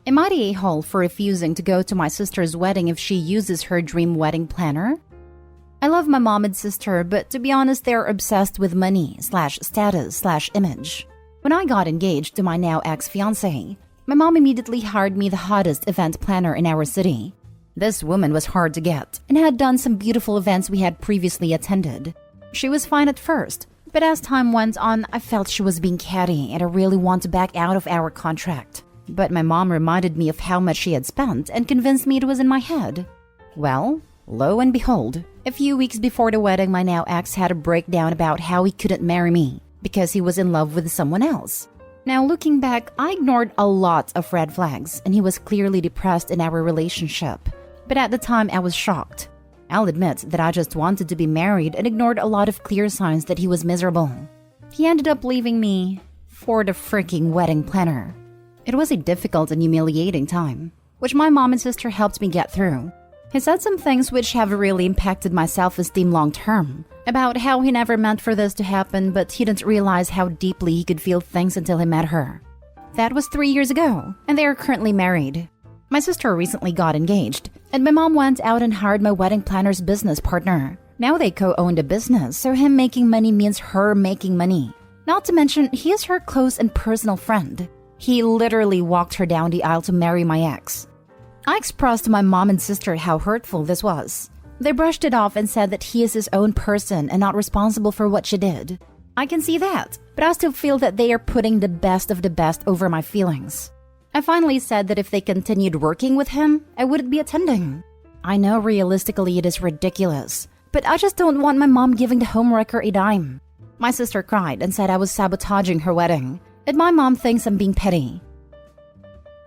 Am I the a-hole for refusing to go to my sister's wedding if she uses her dream wedding planner? I love my mom and sister, but to be honest, they're obsessed with money/status/image. When I got engaged to my now ex-fiancé, my mom immediately hired me the hottest event planner in our city. This woman was hard to get and had done some beautiful events we had previously attended. She was fine at first, but as time went on, I felt she was being catty and I really want to back out of our contract. But my mom reminded me of how much she had spent and convinced me it was in my head. Well, lo and behold, a few weeks before the wedding, my now ex had a breakdown about how he couldn't marry me because he was in love with someone else. Now looking back, I ignored a lot of red flags and he was clearly depressed in our relationship. But at the time, I was shocked. I'll admit that I just wanted to be married and ignored a lot of clear signs that he was miserable. He ended up leaving me for the freaking wedding planner. It was a difficult and humiliating time, which my mom and sister helped me get through. He said some things which have really impacted my self-esteem long-term, about how he never meant for this to happen, but he didn't realize how deeply he could feel things until he met her. That was 3 years ago, and they are currently married. My sister recently got engaged, and my mom went out and hired my wedding planner's business partner. Now they co-owned a business, so him making money means her making money. Not to mention, he is her close and personal friend. He literally walked her down the aisle to marry my ex. I expressed to my mom and sister how hurtful this was. They brushed it off and said that he is his own person and not responsible for what she did. I can see that, but I still feel that they are putting the best of the best over my feelings. I finally said that if they continued working with him, I wouldn't be attending. I know realistically it is ridiculous, but I just don't want my mom giving the homewrecker a dime. My sister cried and said I was sabotaging her wedding, and my mom thinks I'm being petty.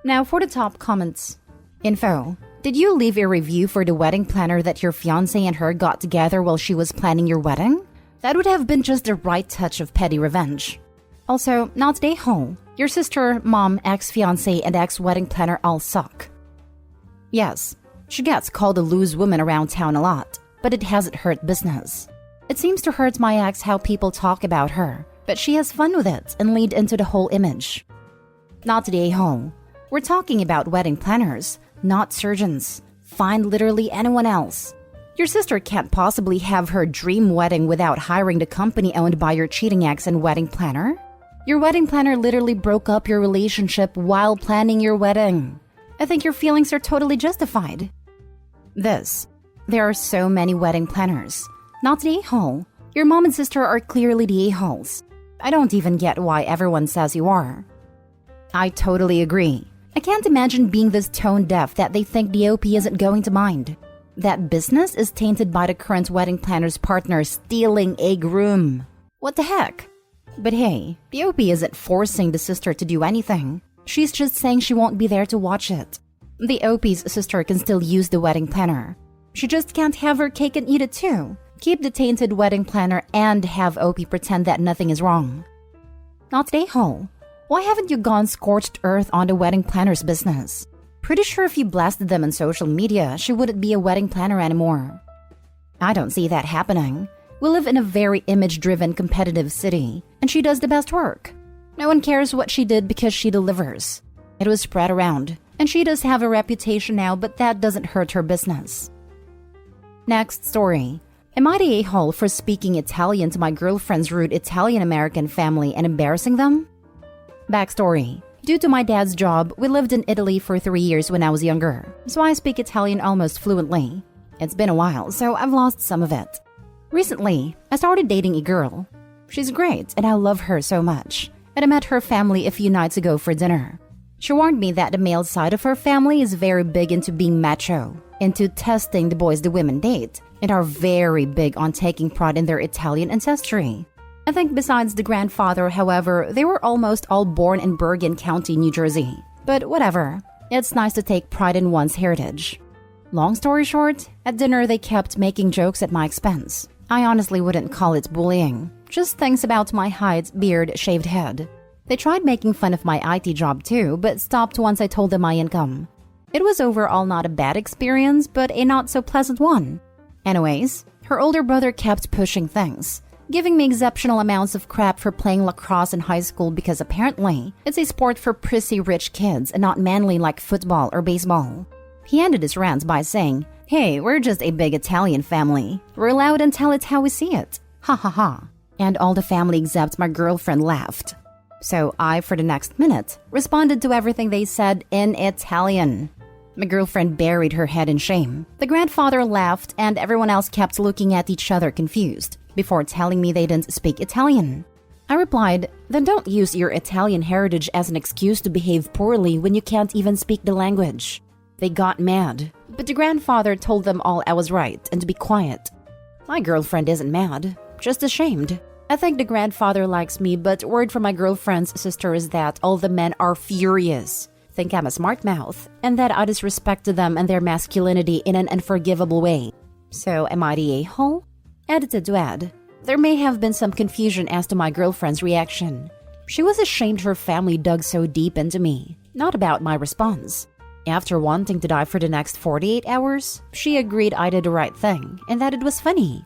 Now for the top comments. Info. Did you leave a review for the wedding planner that your fiancé and her got together while she was planning your wedding? That would have been just the right touch of petty revenge. Also, not a hole. Your sister, mom, ex-fiancé, and ex-wedding planner all suck. Yes, she gets called a loose woman around town a lot, but it hasn't hurt business. It seems to hurt my ex how people talk about her, but she has fun with it and lead into the whole image. Not a hole. We're talking about wedding planners, not surgeons. Find literally anyone else. Your sister can't possibly have her dream wedding without hiring the company owned by your cheating ex and wedding planner. Your wedding planner literally broke up your relationship while planning your wedding. I think your feelings are totally justified. There are so many wedding planners. Not the a-hole. Your mom and sister are clearly the a-holes. I don't even get why everyone says you are. I totally agree. I can't imagine being this tone deaf that they think the OP isn't going to mind. That business is tainted by the current wedding planner's partner stealing a groom. What the heck? But hey, the OP isn't forcing the sister to do anything. She's just saying she won't be there to watch it. The OP's sister can still use the wedding planner. She just can't have her cake and eat it too. Keep the tainted wedding planner and have OP pretend that nothing is wrong. Not a hole. Why haven't you gone scorched earth on the wedding planner's business? Pretty sure if you blasted them on social media, she wouldn't be a wedding planner anymore. I don't see that happening. We live in a very image-driven, competitive city, and she does the best work. No one cares what she did because she delivers. It was spread around, and she does have a reputation now, but that doesn't hurt her business. Next story. Am I the a-hole for speaking Italian to my girlfriend's rude Italian-American family and embarrassing them? Backstory. Due to my dad's job, we lived in Italy for 3 years when I was younger, so I speak Italian almost fluently. It's been a while, so I've lost some of it. Recently, I started dating a girl. She's great, and I love her so much, and I met her family a few nights ago for dinner. She warned me that the male side of her family is very big into being macho, into testing the boys the women date, and are very big on taking pride in their Italian ancestry. I think besides the grandfather, however, they were almost all born in Bergen County, New Jersey. But whatever, it's nice to take pride in one's heritage. Long story short, at dinner they kept making jokes at my expense. I honestly wouldn't call it bullying, just things about my height, beard, shaved head. They tried making fun of my IT job too, but stopped once I told them my income. It was overall not a bad experience, but a not so pleasant one. Anyways, her older brother kept pushing things. giving me exceptional amounts of crap for playing lacrosse in high school because apparently it's a sport for prissy rich kids and not manly like football or baseball. He ended his rant by saying, "Hey, we're just a big Italian family. We're allowed and tell it how we see it. Ha ha ha." And all the family except my girlfriend laughed. So I, for the next minute, responded to everything they said in Italian. My girlfriend buried her head in shame. The grandfather laughed and everyone else kept looking at each other confused before telling me they didn't speak Italian. I replied, "Then don't use your Italian heritage as an excuse to behave poorly when you can't even speak the language." They got mad, but the grandfather told them all I was right and to be quiet. My girlfriend isn't mad, just ashamed. I think the grandfather likes me, but word from my girlfriend's sister is that all the men are furious, think I'm a smart mouth, and that I disrespected them and their masculinity in an unforgivable way. So am I the a-hole? Edited to add, there may have been some confusion as to my girlfriend's reaction. She was ashamed her family dug so deep into me, not about my response. After wanting to die for the next 48 hours, she agreed I did the right thing and that it was funny.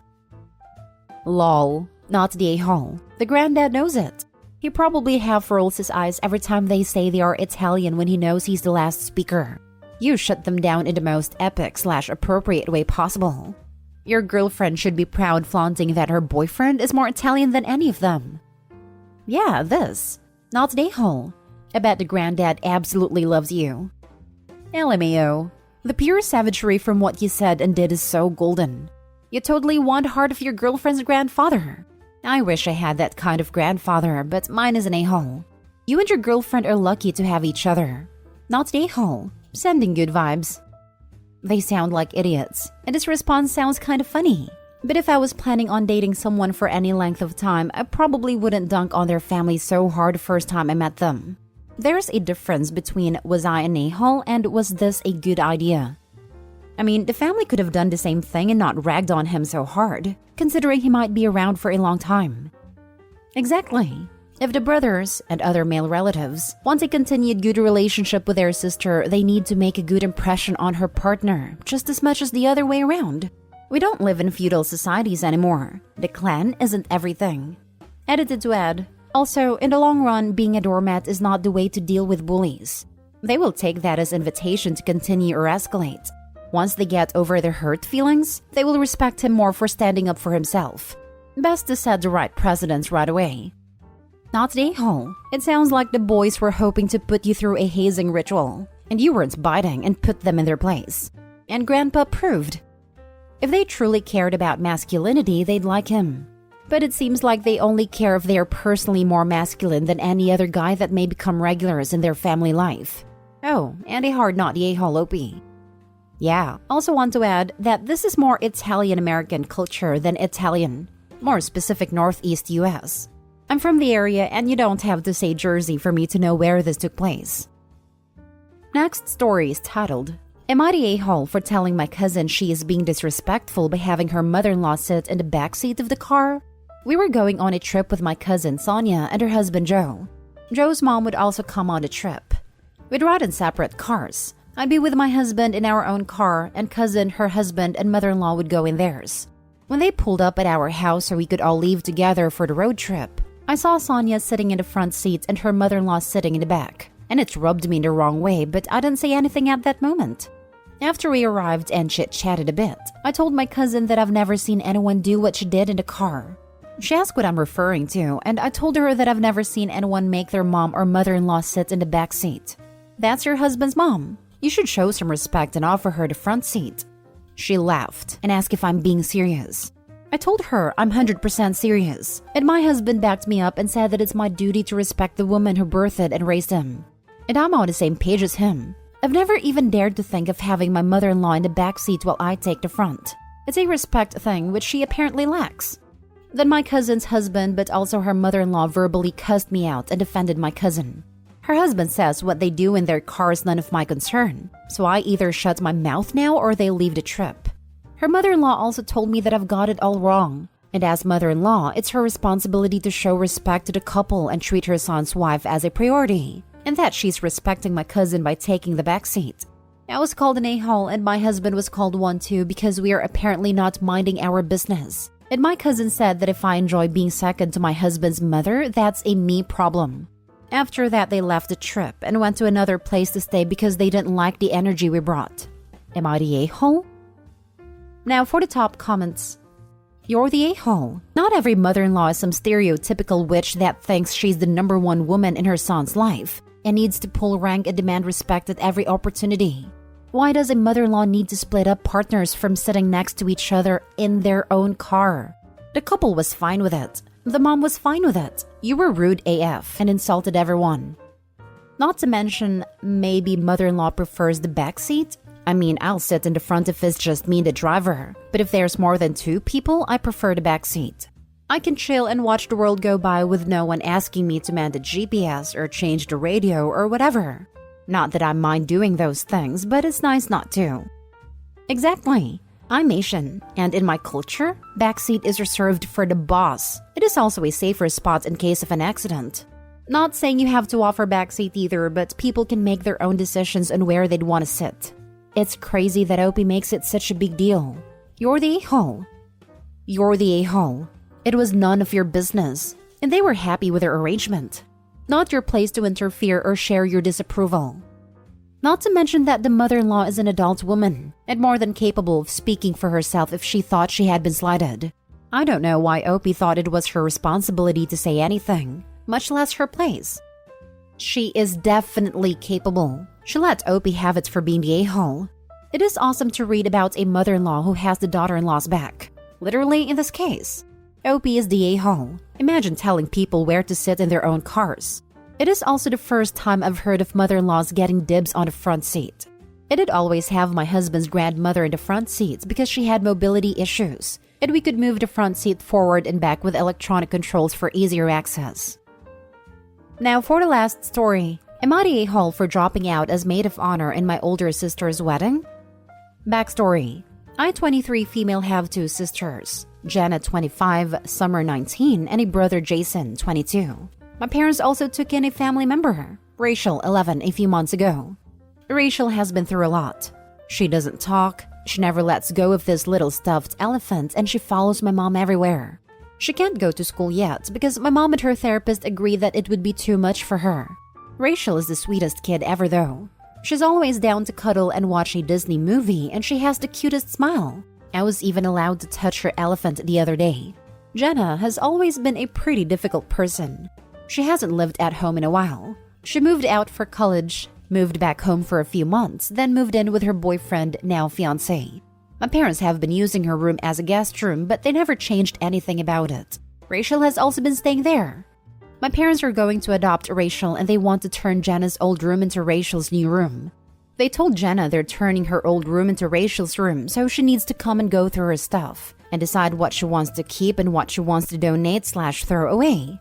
Lol, not the a-hole. The granddad knows it. He probably half rolls his eyes every time they say they are Italian when he knows he's the last speaker. You shut them down in the most epic/appropriate way possible. Your girlfriend should be proud flaunting that her boyfriend is more Italian than any of them. Yeah, this. Not the a-hole. I bet the granddad absolutely loves you. LMAO. The pure savagery from what you said and did is so golden. You totally won the heart of your girlfriend's grandfather. I wish I had that kind of grandfather, but mine is an a-hole. You and your girlfriend are lucky to have each other. Not the a-hole. Sending good vibes. They sound like idiots, and this response sounds kind of funny. But if I was planning on dating someone for any length of time, I probably wouldn't dunk on their family so hard the first time I met them. There's a difference between was I an a-hole and was this a good idea. I mean, the family could have done the same thing and not ragged on him so hard, considering he might be around for a long time. Exactly. If the brothers and other male relatives want a continued good relationship with their sister, they need to make a good impression on her partner, just as much as the other way around. We don't live in feudal societies anymore. The clan isn't everything. Edited to add, also, in the long run, being a doormat is not the way to deal with bullies. They will take that as invitation to continue or escalate. Once they get over their hurt feelings, they will respect him more for standing up for himself. Best to set the right precedence right away. Not the a-hole. It sounds like the boys were hoping to put you through a hazing ritual, and you weren't biting and put them in their place. And Grandpa proved. If they truly cared about masculinity, they'd like him. But it seems like they only care if they are personally more masculine than any other guy that may become regulars in their family life. Oh, and a hard not the a-hole OP. Yeah, also want to add that this is more Italian-American culture than Italian, more specific Northeast US. I'm from the area and you don't have to say Jersey for me to know where this took place. Next story is titled, Am I the a-hole for telling my cousin she is being disrespectful by having her mother-in-law sit in the backseat of the car? We were going on a trip with my cousin Sonia and her husband Joe. Joe's mom would also come on the trip. We'd ride in separate cars. I'd be with my husband in our own car, and cousin, her husband, and mother-in-law would go in theirs. When they pulled up at our house so we could all leave together for the road trip, I saw Sonia sitting in the front seat and her mother-in-law sitting in the back, and it rubbed me in the wrong way, but I didn't say anything at that moment. After we arrived and chit-chatted a bit, I told my cousin that I've never seen anyone do what she did in the car. She asked what I'm referring to, and I told her that I've never seen anyone make their mom or mother-in-law sit in the back seat. That's your husband's mom. You should show some respect and offer her the front seat. She laughed and asked if I'm being serious. I told her I'm 100% serious, and my husband backed me up and said that it's my duty to respect the woman who birthed and raised him. And I'm on the same page as him. I've never even dared to think of having my mother-in-law in the back seat while I take the front. It's a respect thing which she apparently lacks. Then my cousin's husband, but also her mother-in-law, verbally cussed me out and defended my cousin. Her husband says what they do in their car is none of my concern, so I either shut my mouth now or they leave the trip. Her mother-in-law also told me that I've got it all wrong, and as mother-in-law, it's her responsibility to show respect to the couple and treat her son's wife as a priority, and that she's respecting my cousin by taking the back seat. I was called an a-hole and my husband was called one too because we are apparently not minding our business. And my cousin said that if I enjoy being second to my husband's mother, that's a me problem. After that, they left the trip and went to another place to stay because they didn't like the energy we brought. Am I the a-hole? Now for the top comments. You're the a-hole. Not every mother-in-law is some stereotypical witch that thinks she's the number one woman in her son's life and needs to pull rank and demand respect at every opportunity. Why does a mother-in-law need to split up partners from sitting next to each other in their own car? The couple was fine with it. The mom was fine with it. You were rude AF and insulted everyone. Not to mention, maybe mother-in-law prefers the back seat? I mean, I'll sit in the front if it's just me and the driver. But if there's more than 2 people, I prefer the back seat. I can chill and watch the world go by with no one asking me to man the GPS or change the radio or whatever. Not that I mind doing those things, but it's nice not to. Exactly. I'm Asian, and in my culture, backseat is reserved for the boss. It is also a safer spot in case of an accident. Not saying you have to offer backseat either, but people can make their own decisions on where they'd want to sit. It's crazy that Opie makes it such a big deal. You're the a-hole. You're the a-hole. It was none of your business, and they were happy with their arrangement. Not your place to interfere or share your disapproval. Not to mention that the mother-in-law is an adult woman and more than capable of speaking for herself if she thought she had been slighted. I don't know why Opie thought it was her responsibility to say anything, much less her place. She is definitely capable. She let Opie have it for being the a-hole. It is awesome to read about a mother-in-law who has the daughter-in-law's back. Literally in this case. Opie is the a-hole. Imagine telling people where to sit in their own cars. It is also the first time I've heard of mother-in-laws getting dibs on the front seat. I did always have my husband's grandmother in the front seat because she had mobility issues, and we could move the front seat forward and back with electronic controls for easier access. Now for the last story. Am I the a-hole for dropping out as maid of honor in my older sister's wedding? Backstory. I, 23 female, have 2 sisters. Jenna, 25, Summer, 19, and a brother, Jason, 22. My parents also took in a family member, Rachel, 11, a few months ago. Rachel has been through a lot. She doesn't talk, she never lets go of this little stuffed elephant, and she follows my mom everywhere. She can't go to school yet because my mom and her therapist agreed that it would be too much for her. Rachel is the sweetest kid ever though. She's always down to cuddle and watch a Disney movie, and she has the cutest smile. I was even allowed to touch her elephant the other day. Jenna has always been a pretty difficult person. She hasn't lived at home in a while. She moved out for college, moved back home for a few months, then moved in with her boyfriend, now fiancé. My parents have been using her room as a guest room, but they never changed anything about it. Rachel has also been staying there. My parents are going to adopt Rachel, and they want to turn Jenna's old room into Rachel's new room. They told Jenna they're turning her old room into Rachel's room, so she needs to come and go through her stuff and decide what she wants to keep and what she wants to donate/throw away.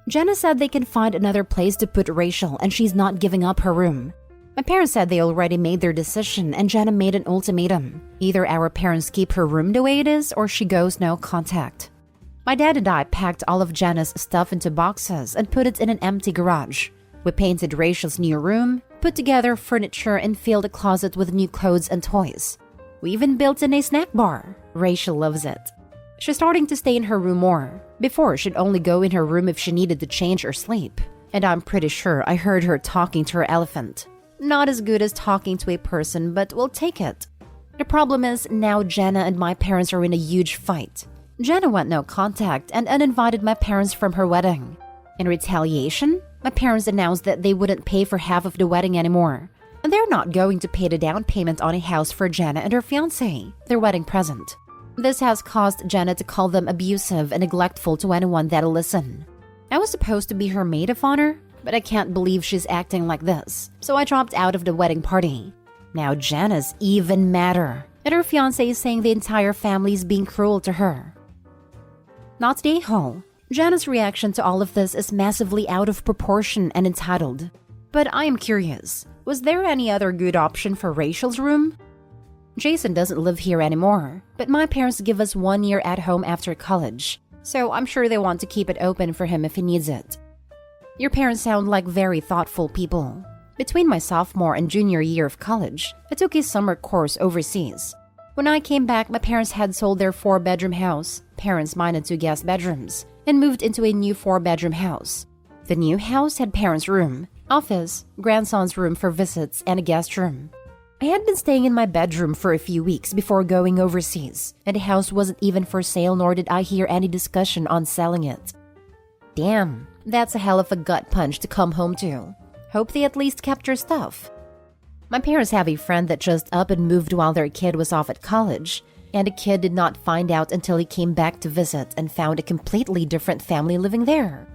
Jenna said they can find another place to put Rachel, and she's not giving up her room. My parents said they already made their decision, and Jenna made an ultimatum. Either our parents keep her room the way it is, or she goes no contact. My dad and I packed all of Jenna's stuff into boxes and put it in an empty garage. We painted Rachel's new room, put together furniture, and filled the closet with new clothes and toys. We even built in a snack bar. Rachel loves it. She's starting to stay in her room more. Before, she'd only go in her room if she needed to change or sleep. And I'm pretty sure I heard her talking to her elephant. Not as good as talking to a person, but we'll take it. The problem is, now Jenna and my parents are in a huge fight. Jenna went no contact and uninvited my parents from her wedding. In retaliation, my parents announced that they wouldn't pay for half of the wedding anymore. And they're not going to pay the down payment on a house for Jenna and her fiancé, their wedding present. This has caused Jenna to call them abusive and neglectful to anyone that'll listen. I was supposed to be her maid of honor, but I can't believe she's acting like this, so I dropped out of the wedding party. Now Jenna's even madder, and her fiancé is saying the entire family is being cruel to her. Not the a-hole. Jenna's reaction to all of this is massively out of proportion and entitled. But I am curious, was there any other good option for Rachel's room? Jason doesn't live here anymore, but my parents give us 1 year at home after college, so I'm sure they want to keep it open for him if he needs it. Your parents sound like very thoughtful people. Between my sophomore and junior year of college, I took a summer course overseas. When I came back, my parents had sold their 4-bedroom house, parents minus 2 guest bedrooms, and moved into a new 4-bedroom house. The new house had parents' room, office, grandson's room for visits, and a guest room. I had been staying in my bedroom for a few weeks before going overseas, and the house wasn't even for sale, nor did I hear any discussion on selling it. Damn, that's a hell of a gut punch to come home to. Hope they at least kept your stuff. My parents have a friend that just up and moved while their kid was off at college, and the kid did not find out until he came back to visit and found a completely different family living there.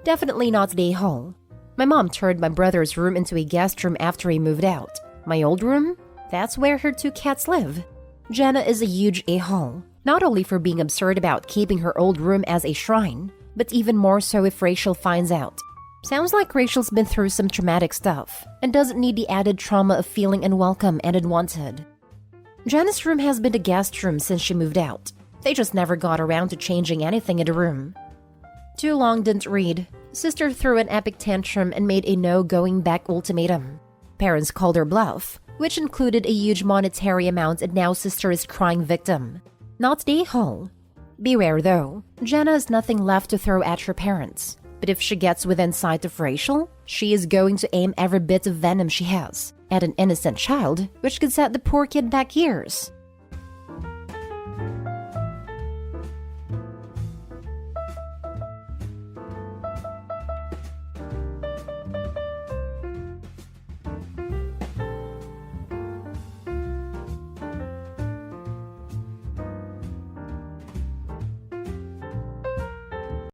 Definitely not the a-hole. My mom turned my brother's room into a guest room after he moved out. My old room? That's where her 2 cats live. Jenna is a huge a-hole, not only for being absurd about keeping her old room as a shrine, but even more so if Rachel finds out. Sounds like Rachel's been through some traumatic stuff and doesn't need the added trauma of feeling unwelcome and unwanted. Jenna's room has been the guest room since she moved out. They just never got around to changing anything in the room. Too long didn't read. Sister threw an epic tantrum and made a no-going-back ultimatum. Parents called her bluff, which included a huge monetary amount, and now sister is crying victim. Not the a-hole. Beware though, Jenna has nothing left to throw at her parents. But if she gets within sight of Rachel, she is going to aim every bit of venom she has at an innocent child, which could set the poor kid back years.